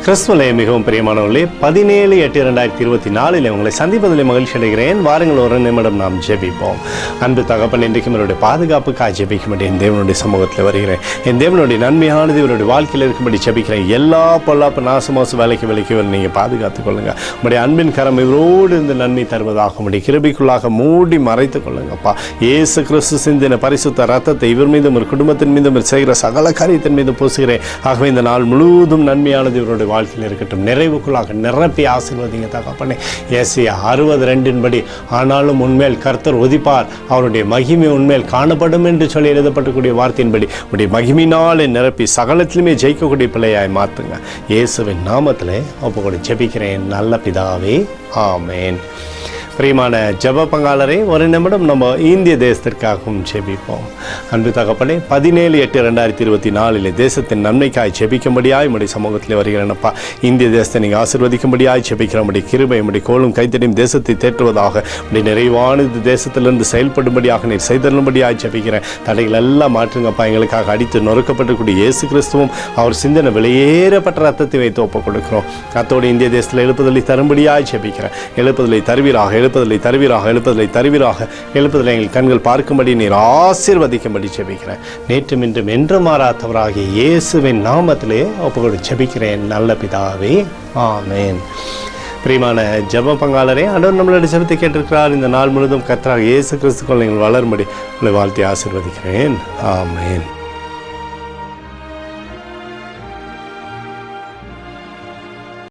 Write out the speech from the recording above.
கிறிஸ்துவிலே மிகவும் பிரியமானவர்களே, 17/8/2024 உங்களை சந்திப்பதில் மகிழ்ச்சி அடைகிறேன். வாருங்கள், ஒரு நிமிடம் நாம் ஜெபிப்போம். அன்பு தகப்பன், இன்றைக்கும் என்னுடைய பாதுகாப்புக்காக ஜெபிக்கும்படி என் தேவனுடைய சமூகத்தில் வருகிறேன். என் தேவனுடைய நன்மையானது இவருடைய வாழ்க்கையில் இருக்கும்படி ஜெபிக்கிறேன். எல்லா பொல்லாப்பு நாசமோச வேலைக்கு நீங்கள் பாதுகாத்துக் கொள்ளுங்க. உங்களுடைய அன்பின் கரம் இவரோடு இருந்து நன்மை தருவதாக உங்களுடைய கிருபைக்குள்ளாக மூடி மறைத்துக் கொள்ளுங்கப்பா. இயேசு கிறிஸ்து சிந்தின பரிசுத்த ரத்தத்தை இவர் மீதும் ஒரு குடும்பத்தின் மீதும் செய்கிற சகல காரியத்தின் மீது பூசுகிறேன். ஆகவே இந்த நாள் முழுவதும் நன்மையானது இவருடைய வாழ்க்கையில் இருக்கட்டும். நிறைவுக்குள்ளாக நிரப்பி ஆசீர்வதிங்க தகப்பனே. ஏசாயா 60:2 ஆனாலும் உன்மேல் கர்த்தர் உதிப்பார், அவருடைய மகிமை உன்மேல் காணப்படும் என்று சொல்லி எழுதப்படக்கூடிய வார்த்தையின்படி உடைய மகிமையினாலே நிரப்பி சகலத்திலுமே ஜெயிக்கக்கூடிய பிள்ளையாய் மாற்றுங்க. இயேசுவின் நாமத்திலே ஒப்புக்கொடு ஜெபிக்கிறேன் நல்ல பிதாவே, ஆமேன். பிரியமான ஜெப பங்காளரே, ஒரு நிமிடம் நம்ம இந்திய தேசத்திற்காகவும் ஜெபிப்போம். அன்பு தகப்பனே, 17/8/2024 தேசத்தின் நன்மைக்காய் ஜெபிக்கும்படியாய் உடைய சமூகத்தில் வருகிறேனப்பா. இந்திய தேசத்தை நீங்கள் ஆசீர்வதிக்கும்படியாய் ஜெபிக்கிற உடைய கிருபை உடைய கோலும் கைத்தடியும் தேசத்தை தேற்றுவதாக உடைய நிறைவானது தேசத்திலிருந்து செயல்படும்படியாக நீர் செய்தரும்படியாய் ஜெபிக்கிறேன். தடைகள் எல்லாம் மாற்றுங்கப்பா. எங்களுக்காக அடித்து நொறுக்கப்படக்கூடிய இயேசு கிறிஸ்துவும் அவர் சிந்தனை வெளியேறப்பட்ட ரத்தத்தை வைத்து ஒப்புக் கொடுக்கிறோம். அத்தோடு இந்திய தேசத்தில் எழுப்புதலை தரும்படியாய் ஜெபிக்கிறேன். எழுப்புதலை தருவீராக, எழுப்புதலை எங்கள் கண்கள் பார்க்கும்படி நீர் ஆசீர்வதிக்கும்படி ஜெபிக்கிறேன். நேற்றும் இன்றும் என்று மாறாதவராகிய இயேசுவின் நாமத்திலே ஒப்புக்கொடு ஜெபிக்கிறேன் நல்ல பிதாவே, ஆமேன். பிரியமான ஜெப பங்காளரே, ஆண்டவர் நம்மளுடைய ஜெபத்தை கேட்டிருக்கிறார். இந்த நாள் முழுவதும் கர்த்தராகிய இயேசு கிறிஸ்துக்குள் நீங்கள் வளரும்படி உங்களை வாழ்த்தி ஆசீர்வதிக்கிறேன், ஆமேன்.